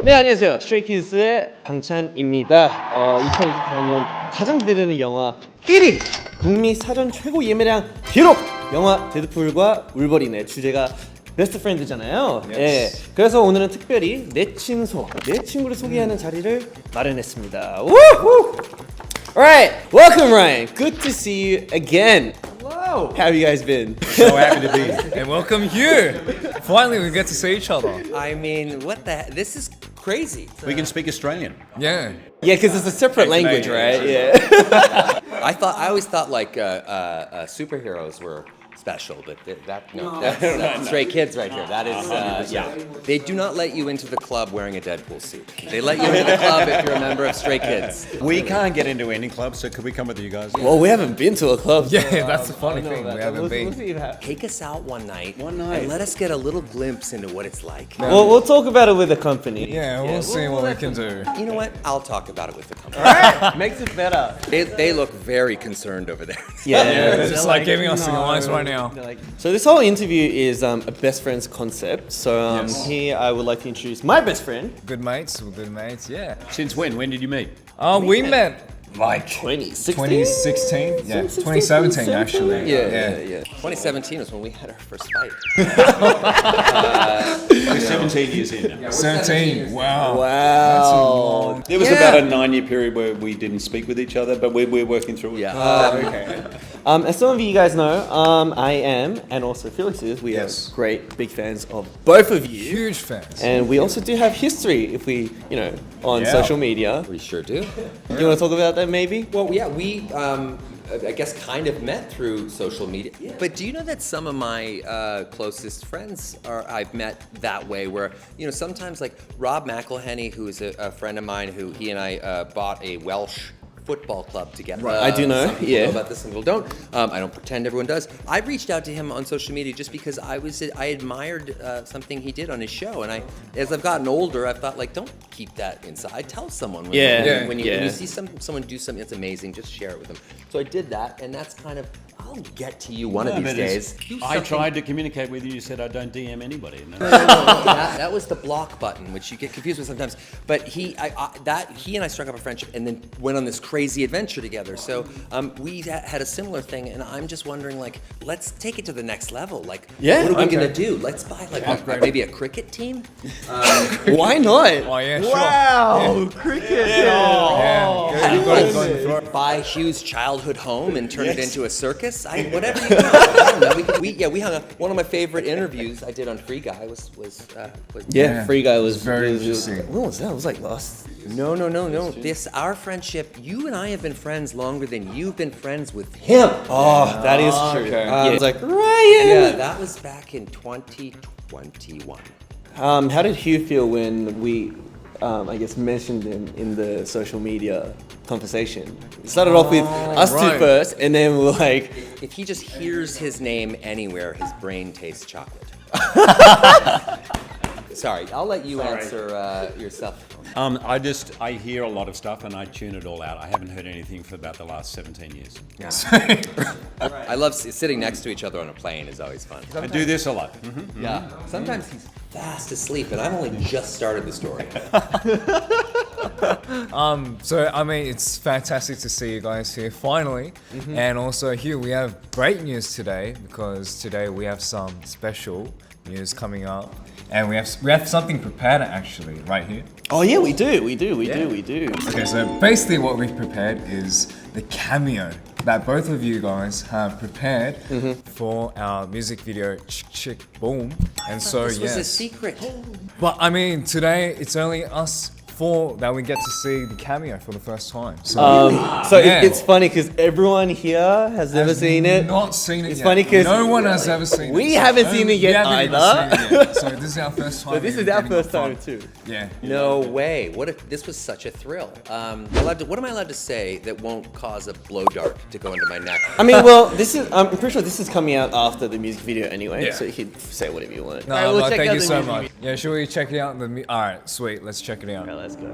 네, 안녕하세요. 스트레이키즈의 강찬입니다. 2024년 가장 기대되는 영화 1위! 북미 사전 최고 예매량 기록! 영화 데드풀과 울버린의 주제가 베스트 프렌드잖아요. 예. 그래서 오늘은 특별히 내 친구를 소개하는 자리를 마련했습니다. 우후! Alright, welcome Ryan. Good to see you again. Hello. How have you guys been? So happy to be here. And welcome here. Finally, we get to see each other. I mean, what the heck? This is crazy. We can speak Australian. Yeah. Yeah, because it's a separate language, right? Yeah. I always thought like superheroes were special, but that's Stray Kids right here. That is, yeah. They do not let you into the club wearing a Deadpool suit. They let you into the club if you're a member of Stray Kids. We can't get into any club, so could we come with you guys? Well, we haven't been to a club. Yeah, that's the funny thing. We haven't been. Take us out one night, and let us get a little glimpse into what it's like. We'll talk about it with the company. Yeah, we'll see what we can do. You know what? I'll talk about it with the company. Alright, makes it better. They look very concerned over there. Yeah, It's like giving us the eyes right now. So this whole interview is a best friends concept. So here I would like to introduce my best friend. Good mates, we're good mates, yeah. Since when? When did you meet? We met like 2016? 2016? Yeah, 2017 actually. Yeah. 2017 was when we had our first fight. We're 17 years in now. 17, wow. Wow. There was about a 9-year period where we didn't speak with each other, but we're working through it. Yeah. As some of you guys know, I am, and also Felix is, we are Yes. great big fans of both of you. Huge fans. And we also do have history if we, on Yeah. social media. We sure do. You want to talk about that maybe? Well, yeah, we, I guess, kind of met through social media. Yeah. But do you know that some of my closest friends I've met that way, where, sometimes like Rob McElhenney, who is a friend of mine, who he and I bought a Welsh football club together. Right, I do know, Some people yeah. know about this, some people don't. I don't pretend everyone does. I reached out to him on social media just because I admired something he did on his show, and as I've gotten older, I've thought like, don't keep that inside. Tell someone when, when you see someone do something that's amazing, just share it with them. So I did that, and that's kind of, I'll get to you one of these days. I tried to communicate with you. You said I don't DM anybody. That was the block button, which you get confused with sometimes. But he and I struck up a friendship, and then went on this crazy adventure together. So we had a similar thing, and I'm just wondering, like, let's take it to the next level. Like, what are we gonna do? Let's buy like maybe a cricket team. Why not? Oh yeah, sure. Wow, cricket. Buy Hugh's childhood home and turn it into a circus. Whatever you want. I don't know. We hung up. One of my favorite interviews I did on Free Guy was Free Guy was very interesting. When was that? It was like last. No. Our friendship. You and I have been friends longer than you've been friends with him. Oh, that is true. okay. Yeah, it's like Ryan. Yeah, that was back in 2021. How did Hugh feel when we, I guess, mentioned him in the social media conversation? It started off with us two first, and then we were like, If he just hears his name anywhere, his brain tastes chocolate. Sorry, I'll let you answer yourself. I hear a lot of stuff and I tune it all out. I haven't heard anything for about the last 17 years. I love sitting next to each other on a plane is always fun. I do this a lot. Yeah. Sometimes he's fast asleep, and I've only just started the story. So I mean, it's fantastic to see you guys here finally, and also Hugh, we have great news today because today we have some special news coming up, and we have something prepared actually right here. oh yeah, we do. Okay, so basically what we've prepared is the cameo that both of you guys have prepared for our music video Chick Chick Boom, and so This was a secret. But I mean, today it's only us four that we get to see the cameo for the first time. So, It's funny because everyone here has never seen it. Not seen it It's yet. funny 'cause no one has ever seen it. we haven't seen it yet We haven't even either. seen it yet. So this is our first time. But this is even our getting first the time fun. too. Yeah. No way. This was such a thrill. What am I allowed to say that won't cause a blow dart to go into my neck? I mean, well, I'm pretty sure this is coming out after the music video anyway, Yeah. so you can say whatever you want. No, Alright, we'll but check thank out you the so music much. video. Yeah, should we check it out? All right, sweet. Let's check it out. Alright, let's go.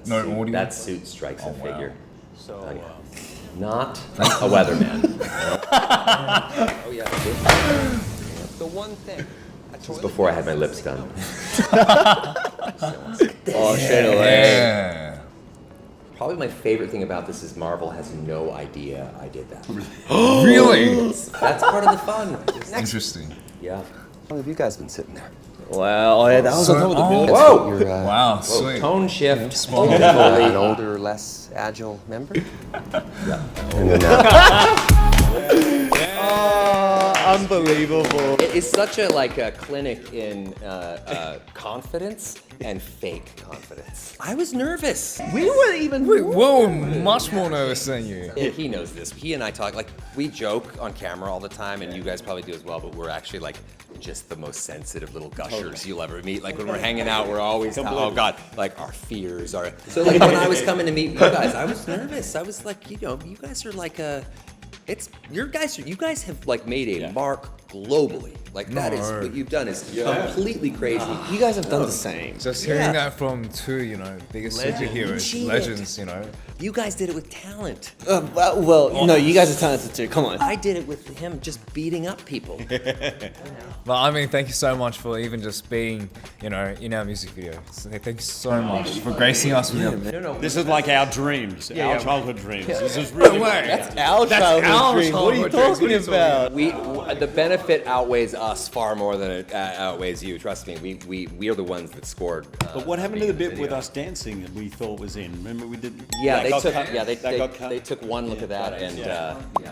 No audio. That suit strikes a figure. So, not a weatherman. Oh yeah. The one thing This was before I had my lips done. Oh, straight away. Yeah. Probably my favorite thing about this is Marvel has no idea I did that. Really? That's part of the fun. Interesting. Yeah. How long have you guys been sitting there? Wow, oh, yeah, that was on top of the building. Whoa! You're Wow, sweet. Tone shift. Small. an older, less agile member? Yeah. And then, Unbelievable. It is such a clinic in confidence and fake confidence. I was nervous. We were even. Whoa, much more nervous than you. Yeah, he knows this. He and I talk we joke on camera all the time, and you guys probably do as well. But we're actually just the most sensitive little gushers you'll ever meet. Like when we're hanging out, we're always oh god, our fears are. So when I was coming to meet you guys, I was nervous. I was like, you guys are you guys have made a mark globally. That is what you've done is completely crazy. You guys have done the same. Just hearing that from two, biggest superheroes, legends, You guys did it with talent. No, you guys are talented too. Come on. I did it with him just beating up people. But I mean, thank you so much for even just being, in our music video. So thank you so much for gracing us with your. This is like our dreams, our childhood dreams. This is really That's our childhood dream. What are you talking about? The benefit outweighs us far more than it outweighs you. Trust me, we are the ones that scored. But what happened to the bit with us dancing that we thought was in? Remember we did. Yeah, that got cut? That got cut? they took one look at that and.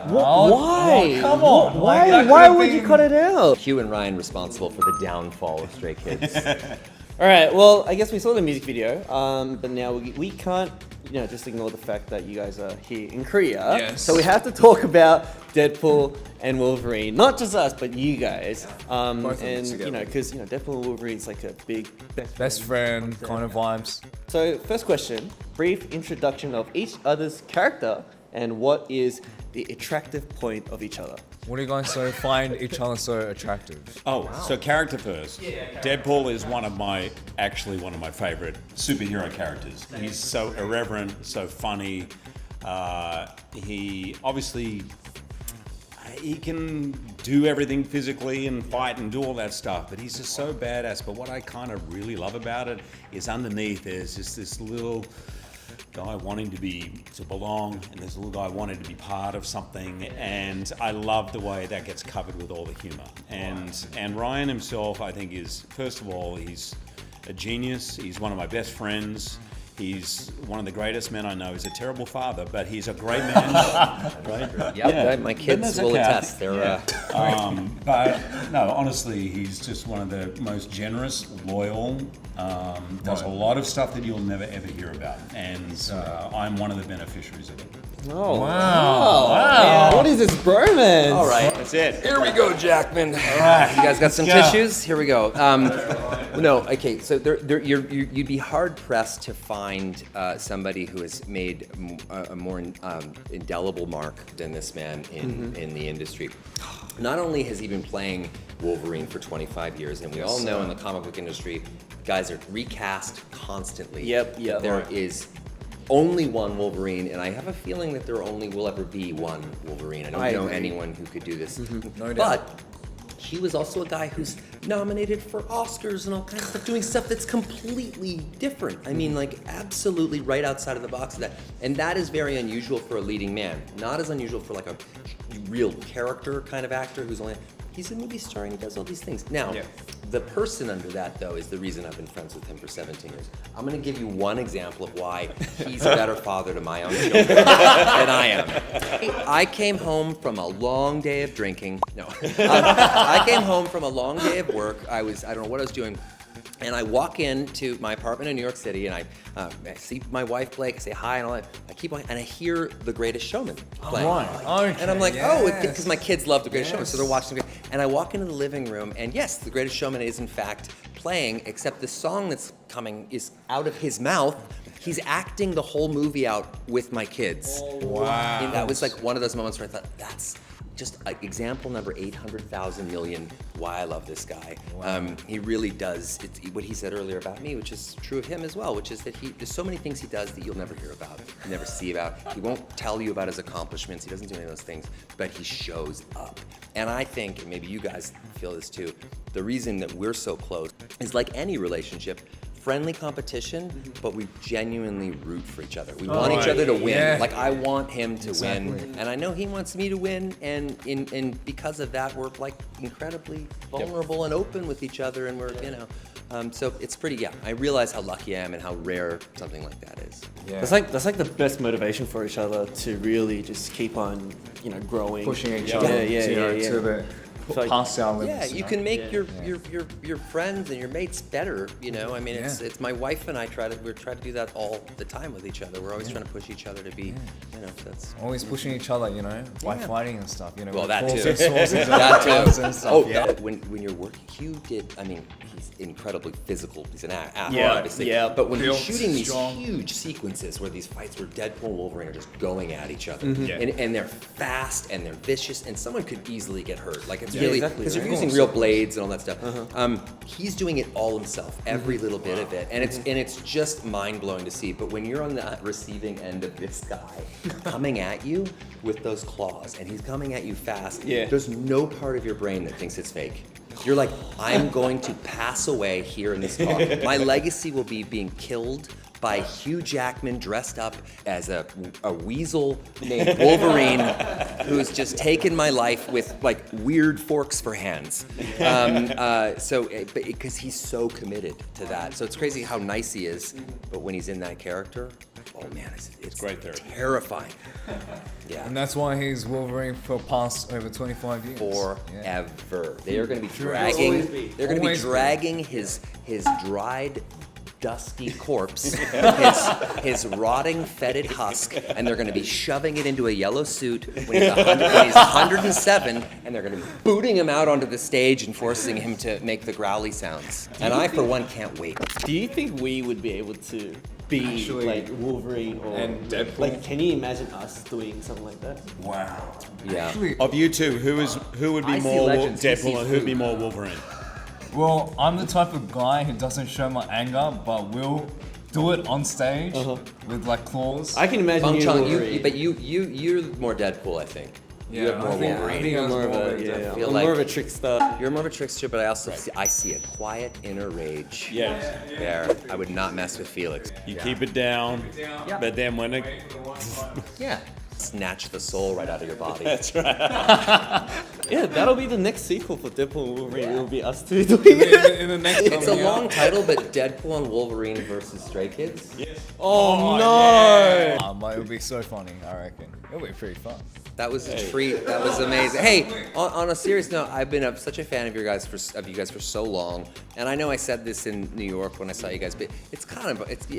Why? Come on. Why would you cut it out? Hugh and Ryan responsible for the downfall of Stray Kids. All right. Well, I guess we saw the music video, but now we can't, just ignore the fact that you guys are here in Korea. Yes. So we have to talk about Deadpool and Wolverine, not just us, but you guys. Both of them And together. because Deadpool and Wolverine's like a big Best friend kind of vibes. So first question: brief introduction of each other's character and what is the attractive point of each other. What do you guys find each other so attractive? So character first. Deadpool is one of my favorite superhero characters. He's so irreverent, so funny. He obviously he can do everything physically and fight and do all that stuff, but he's just so badass. But what I kind of really love about it is underneath there's just this little guy wanting to belong, and there's a little guy wanting to be part of something, and I love the way that gets covered with all the humor. And Ryan himself, I think, is, first of all, he's a genius. He's one of my best friends. He's one of the greatest men I know. He's a terrible father, but he's a great man. Right? Yep, my kids will attest. They're but no, honestly, he's just one of the most generous, loyal, does a lot of stuff that you'll never ever hear about, and I'm one of the beneficiaries of it. Oh Wow. Man, what is this bromance? all right. That's it. Here we go, Jackman. You guys got some tissues? Here we go. No, okay. So you'd be hard pressed to find somebody who has made a more indelible mark than this man in the industry. Not only has he been playing Wolverine for 25 years, and we all know in the comic book industry, guys are recast constantly. Yep. There is only one Wolverine, and I have a feeling that there only will ever be one Wolverine. I don't know agree. anyone who could do this. No doubt. But he was also a guy who's nominated for Oscars and all kinds of stuff, doing stuff that's completely different. I mean, absolutely right outside of the box of that. And that is very unusual for a leading man. Not as unusual for a real character kind of actor who's only... He's a movie star and he does all these things. Now, the person under that, though, is the reason I've been friends with him for 17 years. I'm going to give you one example of why he's a better father to my own children than I am. I came home from a long day of drinking. No. I came home from a long day of work. I don't know what I was doing. And I walk into my apartment in New York City, and I see my wife Blake. I say hi and all that. I keep walking, and I hear The Greatest Showman playing. Okay, And I'm like, because my kids love The Greatest Showman, so they're watching. And I walk into the living room, and yes, The Greatest Showman is in fact playing. Except the song that's coming is out of his mouth. He's acting the whole movie out with my kids. Wow. And that was one of those moments where I thought, just example number 800,000 million why I love this guy. He really does what he said earlier about me, which is true of him as well, which is that there's so many things he does that you'll never hear about, you never see about. He won't tell you about his accomplishments. He doesn't do any of those things, but he shows up. And I think, and maybe you guys feel this too, the reason that we're so close is like any relationship, friendly competition, but we genuinely root for each other. We want each other to win. Yeah. Like I want him to win, and I know he wants me to win. And because of that, we're like incredibly vulnerable and open with each other, and we're so it's pretty. Yeah, I realize how lucky I am and how rare something like that is. Yeah. That's like the best motivation for each other to really just keep on, growing, Pushing each other to the past our limits. Yeah, you can make your friends and your mates better. I mean, it's my wife and I try to do that all the time with each other. We're always trying to push each other to be, that's Always pushing each other, by fighting and stuff. Well, that too. That too. And stuff. When you're working, Hugh did. I mean, he's incredibly physical. He's an athlete, Yeah, obviously. yeah. But when he's Built, shooting these strong. huge sequences where these fights where Deadpool and Wolverine are just going at each other, Yeah. and they're fast and they're vicious, and someone could easily get hurt. Like it's Yeah, really exactly, because right. you're using real blades and all that stuff. He's doing it all himself, every little bit of it, and it's just mind blowing to see. But when you're on the receiving end of this guy coming at you with those claws, and he's coming at you fast, there's no part of your brain that thinks it's fake. You're like, I'm going to pass away here in this car. My legacy will be being killed by Hugh Jackman dressed up as a weasel named Wolverine who's just taken my life with like weird forks for hands. Because he's so committed to that. So it's crazy how nice he is, but when he's in that character, oh man, it's great therapy. terrifying. Yeah. And that's why he's Wolverine for past over 25 years. Forever. They are going to be Always dragging. be. They're going to be Always be. dragging his dried, dusty corpse, his rotting, fetid husk, and they're going to be shoving it into a yellow suit when he's 107, and they're going to be booting him out onto the stage and forcing him to make the growly sounds. And I, for one, can't wait. Do you think we would be able to be Actually, like Wolverine or and Deadpool. Like, can you imagine us doing something like that? Wow. Yeah. Actually, Of you two, who would be I see more legends, he Deadpool sees and who'd be food. more Wolverine? well, I'm the type of guy who doesn't show my anger, but will do it on stage with like claws. I can imagine Bung you Chung, Wolverine. but you're more Deadpool, I think. You have more I think Wolverine. I was I'm more of more a of a feel I'm like- more of a trickster. You're more of a trickster, but I also see a quiet inner rage Yes. there. I would not mess with Felix. You keep it down, but then when it... Yeah. Snatch the soul right out of your body. That's right. Yeah, that'll be the next sequel for Deadpool and Wolverine. It'll be us two doing it. in the next It's a long title, but Deadpool and Wolverine versus Stray Kids. Oh no! But it would be so funny, I reckon. It would be pretty fun. That was a treat. That was amazing. Hey, on a serious note, I've been such a fan of you guys for so long, and I know I said this in New York when I saw you guys, but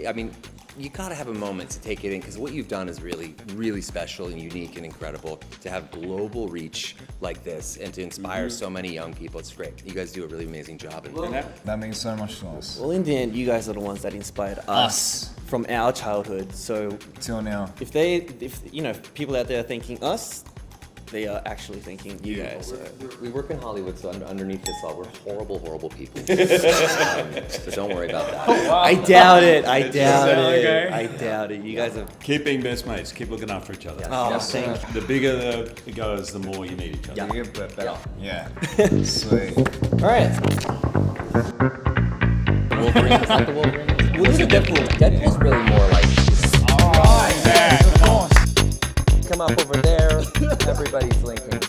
I mean, you gotta have a moment to take it in because what you've done is really, really special and unique and incredible. To have global reach like this and to inspire so many young people, it's great. You guys do a really amazing job. And That means so much to us. Well, in the end, you guys are the ones that inspired us from our childhood. So Till now. if people out there are thinking us, they are actually thinking you guys. So. we work in Hollywood, so underneath this all, we're horrible, horrible people. So don't worry about that. I doubt it. I doubt that it. okay? I doubt it. You guys are. Keep being best mates. Keep looking after each other. Oh, Yes, thank sir. you. The bigger it goes, the more you need each other. You get better. Yeah. Sweet. All right. Wolverine, is that the Wolverine? Well, this is Deadpool. Deadpool's really more like, Alright, yeah, of course. come up over there, everybody's linking.